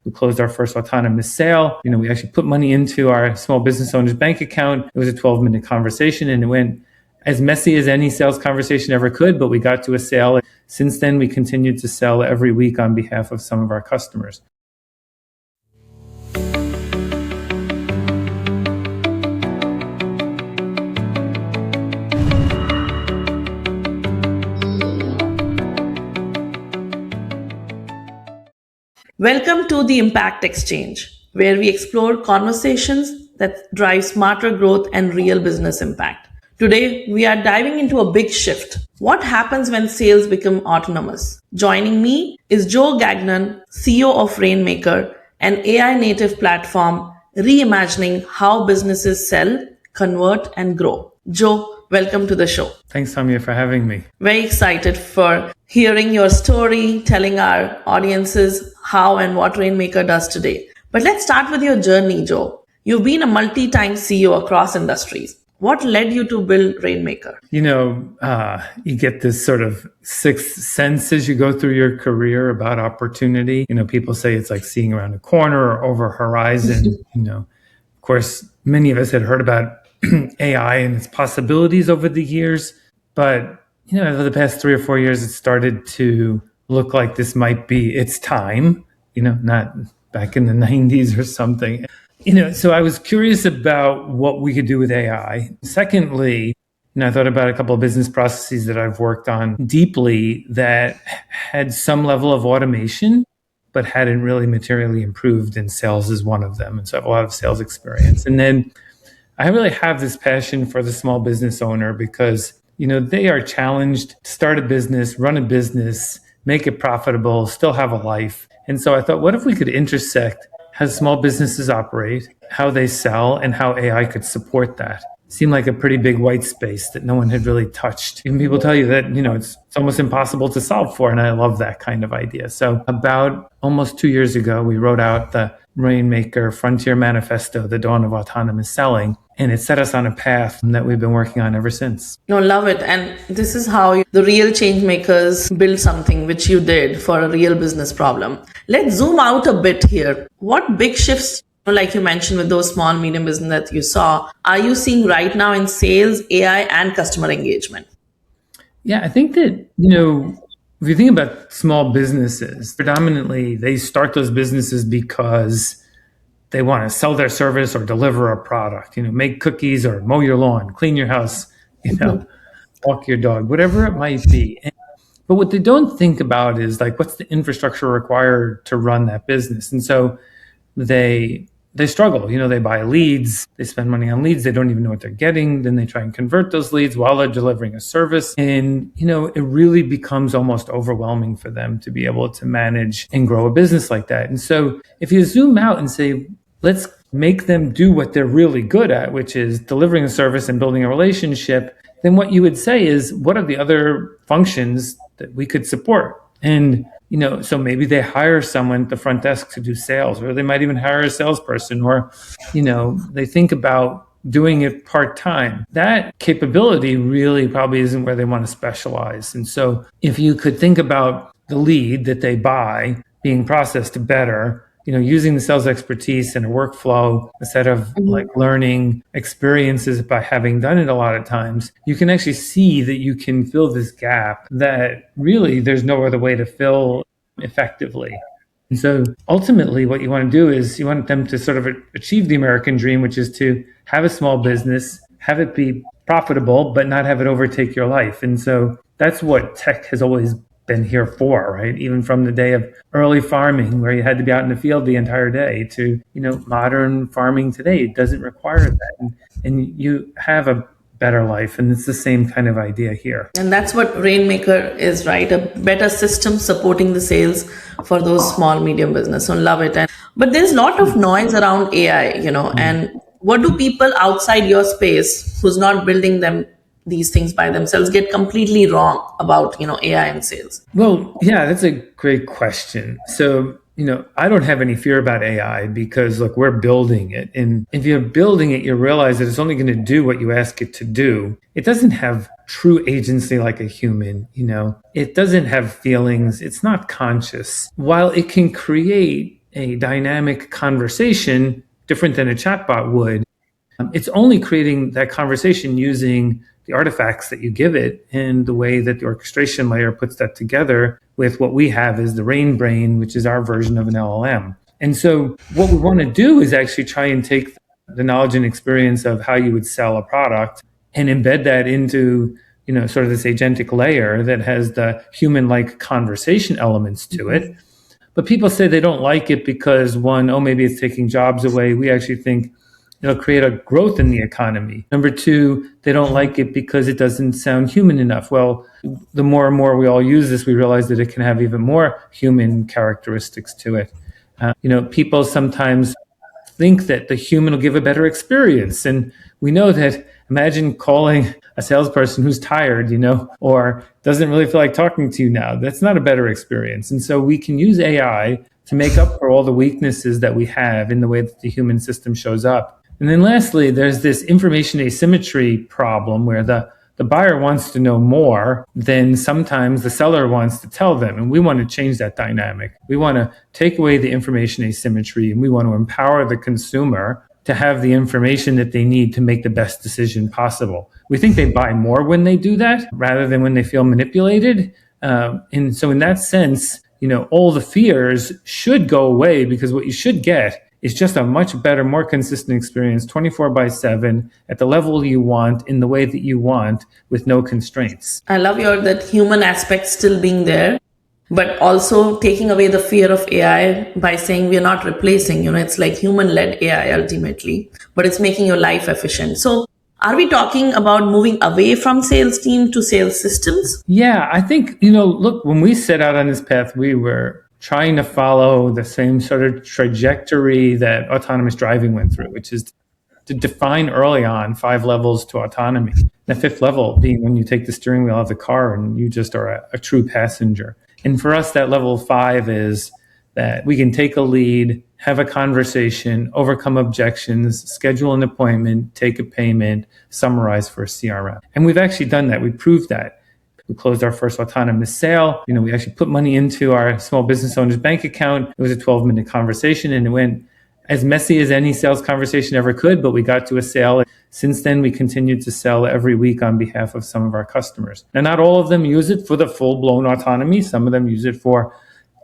We closed our first autonomous sale. We actually put money into our small business owner's bank account. It was a 12-minute conversation, and it went as messy as any sales conversation ever could, but we got to a sale. Since then, we continued to sell every week on behalf of some of our customers. Welcome to the Impact Exchange, where we explore conversations that drive smarter growth and real business impact. Today, we are diving into a big shift. What happens when sales become autonomous? Joining me is Joe Gagnon, CEO of Rainmaker, an AI native platform reimagining how businesses sell, convert, and grow. Joe, welcome to the show. Thanks, Saumya, for having me. Very excited for hearing your story, telling our audiences how and what Rainmaker does today. But let's start with your journey, Joe. You've been a multi-time CEO across industries. What led you to build Rainmaker? You get this sort of sixth sense as you go through your career about opportunity. People say it's like seeing around a corner or over a horizon. Of course, many of us had heard about AI and its possibilities over the years. But, over the past 3 or 4 years, it started to look like this might be its time, not back in the 90s or something. So I was curious about what we could do with AI. Secondly, I thought about a couple of business processes that I've worked on deeply that had some level of automation, but hadn't really materially improved, and sales is one of them. And so I have a lot of sales experience. And then I really have this passion for the small business owner because, they are challenged to start a business, run a business, make it profitable, still have a life. And so I thought, what if we could intersect how small businesses operate, how they sell, and how AI could support that? Seemed like a pretty big white space that no one had really touched. Even people tell you that, it's almost impossible to solve for. And I love that kind of idea. So about almost 2 years ago, we wrote out the Rainmaker Frontier Manifesto, The Dawn of Autonomous Selling. And it set us on a path that we've been working on ever since. Love it. And this is how the real change makers build something, which you did for a real business problem. Let's zoom out a bit here. What big shifts, like you mentioned with those small, medium business that you saw, are you seeing right now in sales, AI, and customer engagement? Yeah, I think that, if you think about small businesses, predominantly they start those businesses because they want to sell their service or deliver a product, make cookies or mow your lawn, clean your house, walk your dog, whatever it might be. But what they don't think about is like, what's the infrastructure required to run that business? And so they struggle, they buy leads, they spend money on leads, they don't even know what they're getting. Then they try and convert those leads while they're delivering a service. And, it really becomes almost overwhelming for them to be able to manage and grow a business like that. And so if you zoom out and say, let's make them do what they're really good at, which is delivering a service and building a relationship, then what you would say is, what are the other functions that we could support? And, so maybe they hire someone at the front desk to do sales, or they might even hire a salesperson, or, they think about doing it part-time. That capability really probably isn't where they want to specialize. And so if you could think about the lead that they buy being processed better, using the sales expertise and a workflow instead of like learning experiences by having done it a lot of times, you can actually see that you can fill this gap that really there's no other way to fill effectively. And so ultimately what you want to do is you want them to sort of achieve the American dream, which is to have a small business, have it be profitable, but not have it overtake your life. And so that's what tech has always been here for, right? Even from the day of early farming, where you had to be out in the field the entire day, to, modern farming today, it doesn't require that. And you have a better life. And it's the same kind of idea here. And that's what Rainmaker is, right? A better system supporting the sales for those small, medium business. So love it. But there's a lot of noise around AI, and what do people outside your space who's not building these things by themselves get completely wrong about, AI and sales? Well, yeah, that's a great question. So, I don't have any fear about AI because, look, we're building it. And if you're building it, you realize that it's only going to do what you ask it to do. It doesn't have true agency like a human, It doesn't have feelings. It's not conscious. While it can create a dynamic conversation different than a chatbot would, it's only creating that conversation using the artifacts that you give it and the way that the orchestration layer puts that together with what we have is the Rain Brain, which is our version of an LLM. And so what we want to do is actually try and take the knowledge and experience of how you would sell a product and embed that into, sort of this agentic layer that has the human-like conversation elements to it. But people say they don't like it because one, maybe it's taking jobs away. We actually think it'll create a growth in the economy. Number two, they don't like it because it doesn't sound human enough. Well, the more and more we all use this, we realize that it can have even more human characteristics to it. People sometimes think that the human will give a better experience. And we know that, imagine calling a salesperson who's tired, or doesn't really feel like talking to you now. That's not a better experience. And so we can use AI to make up for all the weaknesses that we have in the way that the human system shows up. And then lastly, there's this information asymmetry problem where the buyer wants to know more than sometimes the seller wants to tell them. And we want to change that dynamic. We want to take away the information asymmetry and we want to empower the consumer to have the information that they need to make the best decision possible. We think they buy more when they do that rather than when they feel manipulated. And so in that sense, all the fears should go away because what you should get is just a much better, more consistent experience 24/7 at the level you want, in the way that you want, with no constraints. I love that human aspect still being there, but also taking away the fear of AI by saying we are not replacing, it's like human-led AI ultimately, but it's making your life efficient. So are we talking about moving away from sales team to sales systems? Yeah, I think, look, when we set out on this path, we were trying to follow the same sort of trajectory that autonomous driving went through, which is to define early on 5 levels to autonomy. The 5th level being when you take the steering wheel of the car and you just are a true passenger. And for us, that level 5 is that we can take a lead, have a conversation, overcome objections, schedule an appointment, take a payment, summarize for a CRM. And we've actually done that. We proved that. We closed our first autonomous sale. We actually put money into our small business owner's bank account. It was a 12-minute conversation and it went as messy as any sales conversation ever could, but we got to a sale. Since then, we continued to sell every week on behalf of some of our customers. Now, not all of them use it for the full-blown autonomy. Some of them use it for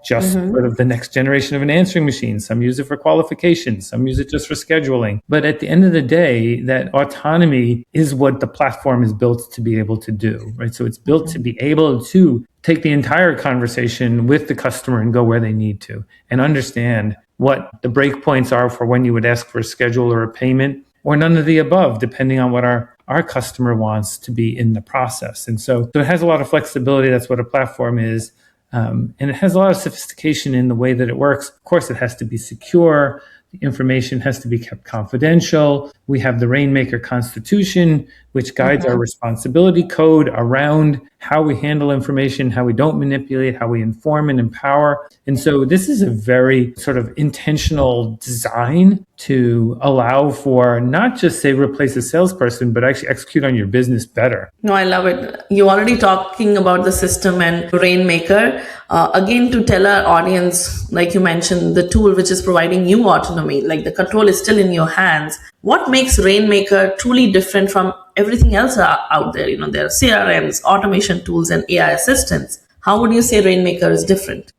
just sort of the next generation of an answering machine. Some use it for qualifications. Some use it just for scheduling. But at the end of the day, that autonomy is what the platform is built to be able to do, right? So it's built to be able to take the entire conversation with the customer and go where they need to and understand what the breakpoints are for when you would ask for a schedule or a payment, or none of the above, depending on what our customer wants to be in the process. And so it has a lot of flexibility. That's what a platform is. And it has a lot of sophistication in the way that it works. Of course, it has to be secure. The information has to be kept confidential. We have the Rainmaker Constitution, which guides our responsibility code around how we handle information, how we don't manipulate, how we inform and empower. And so this is a very sort of intentional design to allow for not just, say, replace a salesperson, but actually execute on your business better. No, I love it. You're already talking about the system and Rainmaker. Again, to tell our audience, like you mentioned, the tool which is providing you autonomy, like the control is still in your hands. What makes Rainmaker truly different from everything else out there? There are CRMs, automation tools, and AI assistants. How would you say Rainmaker is different?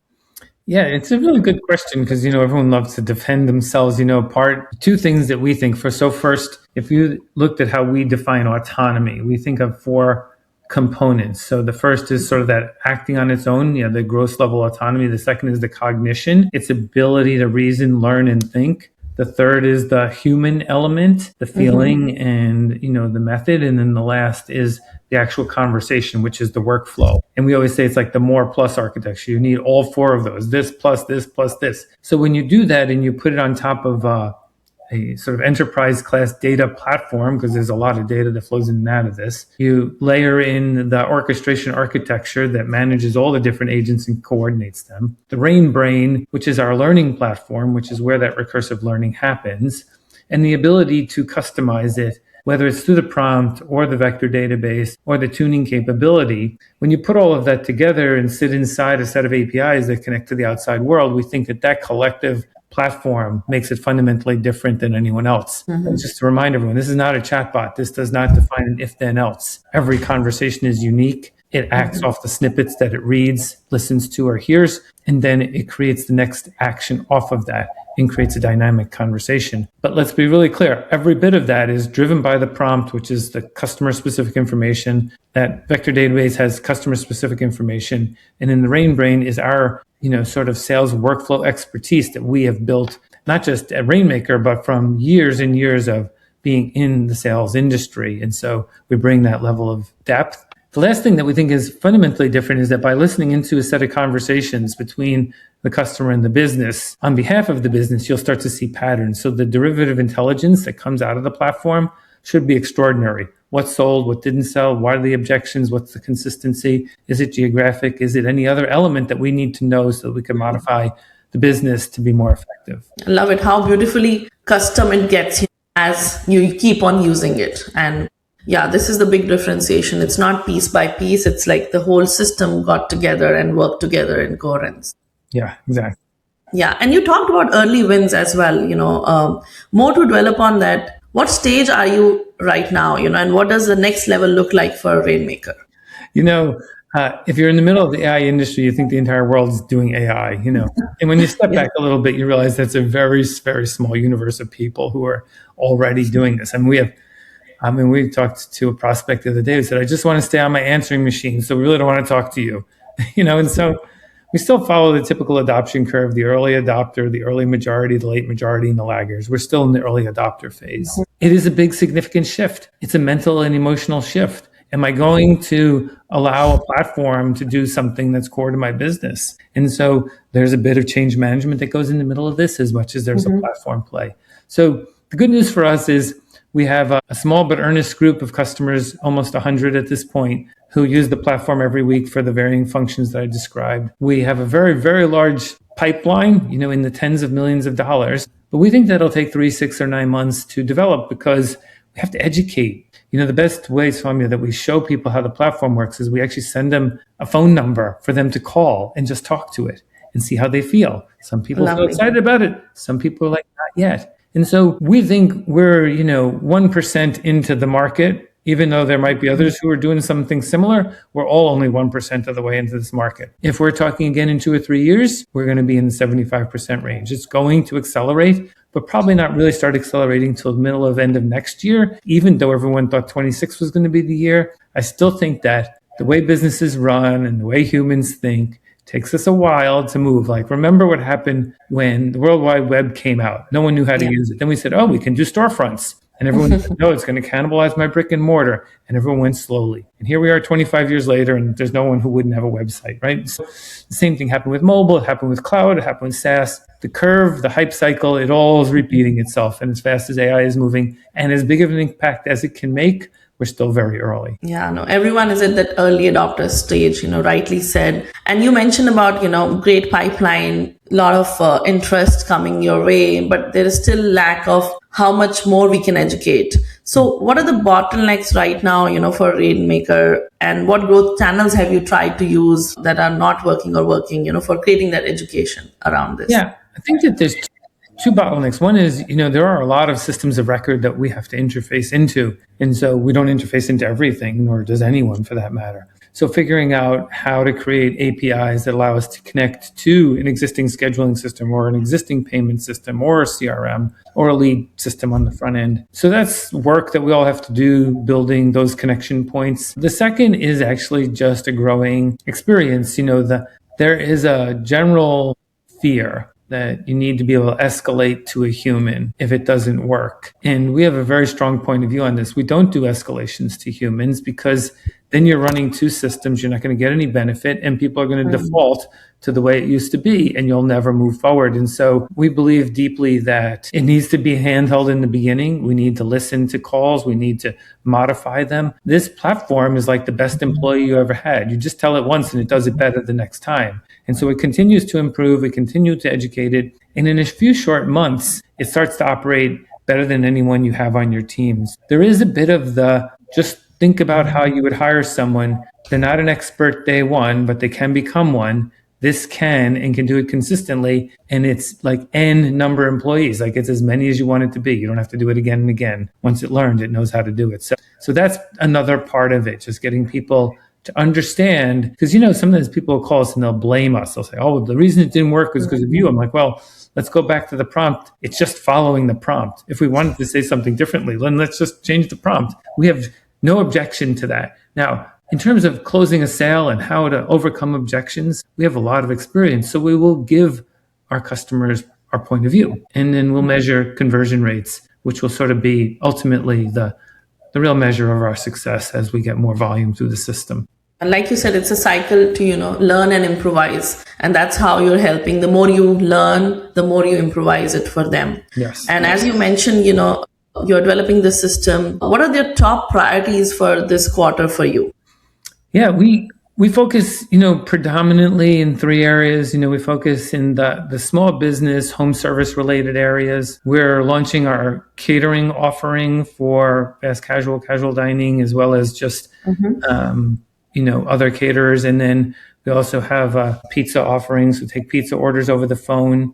Yeah, it's a really good question because, everyone loves to defend themselves. Two things that we think for. So first, if you looked at how we define autonomy, we think of 4 components. So the first is sort of that acting on its own, the gross level autonomy. The second is the cognition, its ability to reason, learn, and think. The third is the human element, the feeling and, the method. And then the last is the actual conversation, which is the workflow. And we always say it's like the more plus architecture. You need all 4 of those, this plus this plus this. So when you do that and you put it on top of a sort of enterprise class data platform, because there's a lot of data that flows in and out of this, you layer in the orchestration architecture that manages all the different agents and coordinates them. The Rain Brain, which is our learning platform, which is where that recursive learning happens, and the ability to customize it, whether it's through the prompt or the vector database or the tuning capability. When you put all of that together and sit inside a set of APIs that connect to the outside world, we think that collective platform makes it fundamentally different than anyone else. And just to remind everyone, this is not a chatbot. This does not define an if then else. Every conversation is unique. It acts off the snippets that it reads, listens to, or hears, and then it creates the next action off of that and creates a dynamic conversation. But let's be really clear. Every bit of that is driven by the prompt, which is the customer specific information. That vector database has customer specific information. And in the RainBrain is our, sort of sales workflow expertise that we have built, not just at Rainmaker, but from years and years of being in the sales industry. And so we bring that level of depth. The last thing that we think is fundamentally different is that by listening into a set of conversations between the customer and the business, on behalf of the business, you'll start to see patterns. So the derivative intelligence that comes out of the platform should be extraordinary. What sold, what didn't sell, what are the objections, what's the consistency? Is it geographic? Is it any other element that we need to know so that we can modify the business to be more effective? I love it, how beautifully custom it gets as you keep on using it. And yeah, this is the big differentiation. It's not piece by piece. It's like the whole system got together and worked together in coherence. Yeah, exactly. Yeah. And you talked about early wins as well, more to dwell upon that. What stage are you right now, and what does the next level look like for Rainmaker? If you're in the middle of the AI industry, you think the entire world is doing AI, and when you step back a little bit, you realize that's a very, very small universe of people who are already doing this. And we talked to a prospect the other day who said, I just want to stay on my answering machine. So we really don't want to talk to you, and so we still follow the typical adoption curve, the early adopter, the early majority, the late majority, and the laggers. We're still in the early adopter phase. It is a big, significant shift. It's a mental and emotional shift. Am I going to allow a platform to do something that's core to my business? And so there's a bit of change management that goes in the middle of this as much as there's a platform play. So the good news for us is we have a small but earnest group of customers, almost 100 at this point, who use the platform every week for the varying functions that I described. We have a very, very large pipeline, in the tens of millions of dollars. But we think that'll take 3, 6, or 9 months to develop because we have to educate. The best way, Saumya, that we show people how the platform works is we actually send them a phone number for them to call and just talk to it and see how they feel. Some people feel excited about it. Some people are like, not yet. And so we think we're, 1% into the market. Even though there might be others who are doing something similar, we're all only 1% of the way into this market. If we're talking again in 2 or 3 years, we're going to be in the 75% range. It's going to accelerate, but probably not really start accelerating till the middle of end of next year. Even though everyone thought 26 was going to be the year, I still think that the way businesses run and the way humans think takes us a while to move. Like, remember what happened when the World Wide Web came out? No one knew how to use it. Then we said, we can do storefronts. And everyone said, no, it's going to cannibalize my brick and mortar. And everyone went slowly. And here we are 25 years later, and there's no one who wouldn't have a website, right? So the same thing happened with mobile. It happened with cloud. It happened with SaaS. The curve, the hype cycle, it all is repeating itself. And as fast as AI is moving and as big of an impact as it can make, we're still very early. Yeah, no, everyone is at that early adopter stage, rightly said. And you mentioned about, great pipeline, a lot of interest coming your way, but there is still lack of how much more we can educate. So what are the bottlenecks right now, for Rainmaker, and what growth channels have you tried to use that are not working or working, for creating that education around this? Yeah, I think that there's two bottlenecks. One is, there are a lot of systems of record that we have to interface into. And so we don't interface into everything, nor does anyone for that matter. So figuring out how to create APIs that allow us to connect to an existing scheduling system or an existing payment system or a CRM or a lead system on the front end. So that's work that we all have to do, building those connection points. The second is actually just a growing experience. There is a general fear that you need to be able to escalate to a human if it doesn't work. And we have a very strong point of view on this. We don't do escalations to humans because then you're running two systems. You're not going to get any benefit, and people are going to default to the way it used to be, and you'll never move forward. And so we believe deeply that it needs to be handheld in the beginning. We need to listen to calls. We need to modify them. This platform is like the best employee you ever had. You just tell it once and it does it better the next time. And so it continues to improve. We continue to educate it. And in a few short months, it starts to operate better than anyone you have on your teams. There is a bit of the just think about how you would hire someone. They're not an expert day one, but they can become one. this can and can do it consistently. And it's like N number of employees, like it's as many as you want it to be. You don't have to do it again and again. Once it learned, it knows how to do it. So that's another part of it, just getting people to understand, because, sometimes people will call us and they'll blame us. They'll say, oh, the reason it didn't work was because of you. I'm like, well, let's go back to the prompt. It's just following the prompt. If we wanted to say something differently, then let's just change the prompt. We have no objection to that. Now, in terms of closing a sale and how to overcome objections, we have a lot of experience. So we will give our customers our point of view, and then we'll measure conversion rates, which will sort of be ultimately the real measure of our success as we get more volume through the system. And like you said, it's a cycle to, learn and improvise. And that's how you're helping. The more you learn, the more you improvise it for them. Yes. And as you mentioned, you're developing the system. What are the top priorities for this quarter for you? Yeah, we focus, predominantly in three areas. We focus in the small business, home service related areas. We're launching our catering offering for fast casual dining, as well as just, other caterers. And then we also have pizza offerings. We take pizza orders over the phone.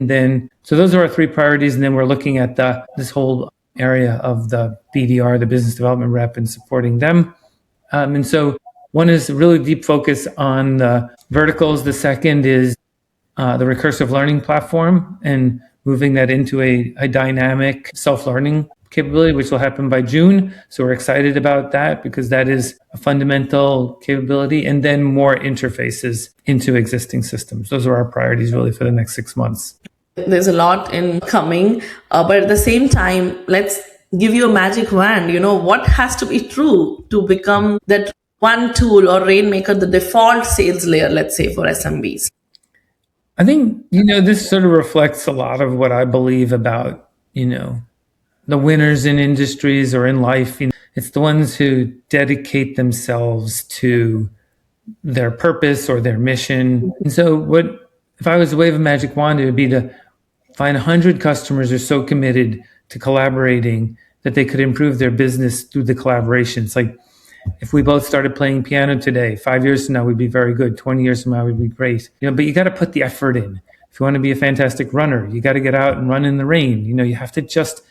So those are our three priorities. And then we're looking at this whole area of the BDR, the business development rep, and supporting them. And so one is a really deep focus on the verticals. The second is the recursive learning platform and moving that into a dynamic self-learning capability, which will happen by June. So we're excited about that because that is a fundamental capability. And then more interfaces into existing systems. Those are our priorities really for the next 6 months. There's a lot in coming, but at the same time, let's give you a magic wand. What has to be true to become that one tool or Rainmaker, the default sales layer, let's say, for SMBs? I think, this sort of reflects a lot of what I believe about, the winners in industries or in life. It's the ones who dedicate themselves to their purpose or their mission. And so if I was to wave a magic wand, it would be to find 100 customers who are so committed to collaborating that they could improve their business through the collaborations. Like, if we both started playing piano today, 5 years from now, we'd be very good. 20 years from now, we'd be great. But you got to put the effort in. If you want to be a fantastic runner, you got to get out and run in the rain. You have to just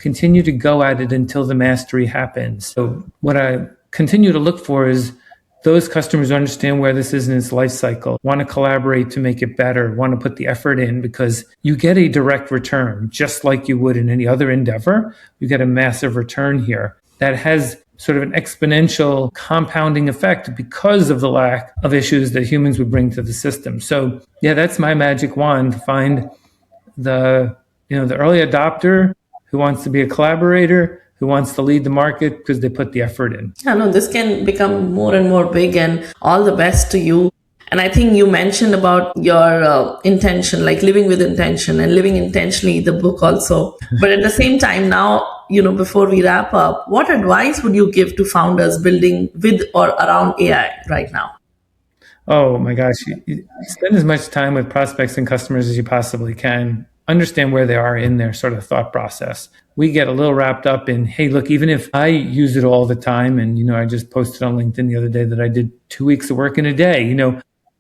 continue to go at it until the mastery happens. So what I continue to look for is those customers who understand where this is in its life cycle, want to collaborate to make it better, want to put the effort in, because you get a direct return, just like you would in any other endeavor. You get a massive return here that has sort of an exponential compounding effect because of the lack of issues that humans would bring to the system. So yeah, that's my magic wand, to find the early adopter who wants to be a collaborator, who wants to lead the market because they put the effort in. Yeah, no, this can become more and more big, and all the best to you. And I think you mentioned about your intention, like living with intention and living intentionally, the book also. But at the same time now, before we wrap up, what advice would you give to founders building with or around AI right now? Oh my gosh, you spend as much time with prospects and customers as you possibly can. Understand where they are in their sort of thought process. We get a little wrapped up in, hey, look, even if I use it all the time, and, I just posted on LinkedIn the other day that I did 2 weeks of work in a day,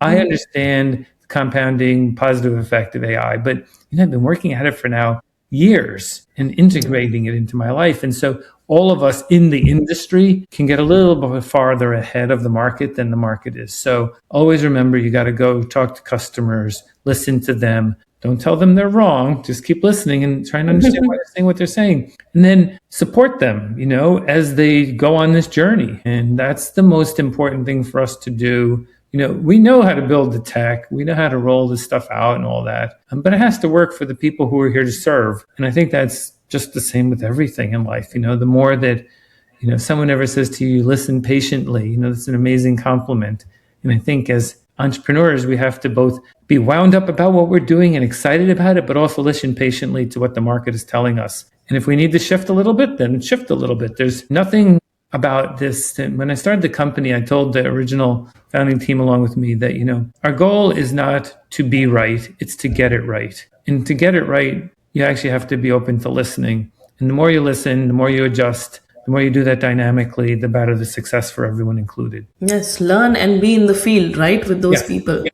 I understand the compounding positive effect of AI, but I've been working at it for now years and integrating it into my life. And so all of us in the industry can get a little bit farther ahead of the market than the market is. So always remember, you got to go talk to customers, listen to them. Don't tell them they're wrong. Just keep listening and trying to understand why they're saying what they're saying. And then support them, as they go on this journey. And that's the most important thing for us to do. We know how to build the tech. We know how to roll this stuff out and all that. But it has to work for the people who are here to serve. And I think that's just the same with everything in life. The more that, someone ever says to you, listen patiently, that's an amazing compliment. And I think as entrepreneurs, we have to both be wound up about what we're doing and excited about it, but also listen patiently to what the market is telling us. And if we need to shift a little bit, then shift a little bit. There's nothing about this. When I started the company, I told the original founding team along with me that, our goal is not to be right, it's to get it right. And to get it right, you actually have to be open to listening. And the more you listen, the more you adjust, the more you do that dynamically, the better the success for everyone included. Yes, learn and be in the field, right, with those people.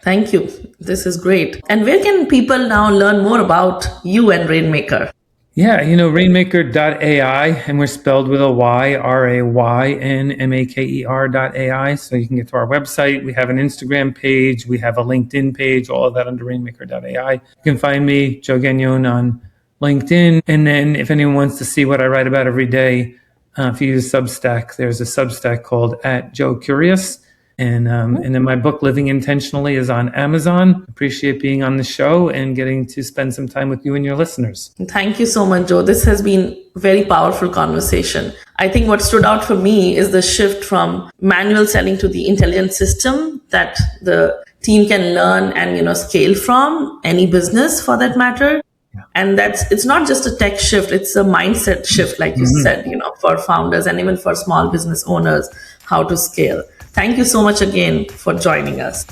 Thank you. This is great. And where can people now learn more about you and Rainmaker? Yeah, Rainmaker.ai, and we're spelled with a Y, RAYNMAKER.ai. So you can get to our website. We have an Instagram page. We have a LinkedIn page, all of that under Rainmaker.ai. You can find me, Joe Gagnon, on LinkedIn. And then if anyone wants to see what I write about every day, if you use Substack, there's a Substack called @JoeCurious. And then my book, Living Intentionally, is on Amazon. Appreciate being on the show and getting to spend some time with you and your listeners. Thank you so much, Joe. This has been a very powerful conversation. I think what stood out for me is the shift from manual selling to the intelligent system that the team can learn and scale from, any business for that matter. And it's not just a tech shift, it's a mindset shift, like you said, for founders and even for small business owners, how to scale. Thank you so much again for joining us.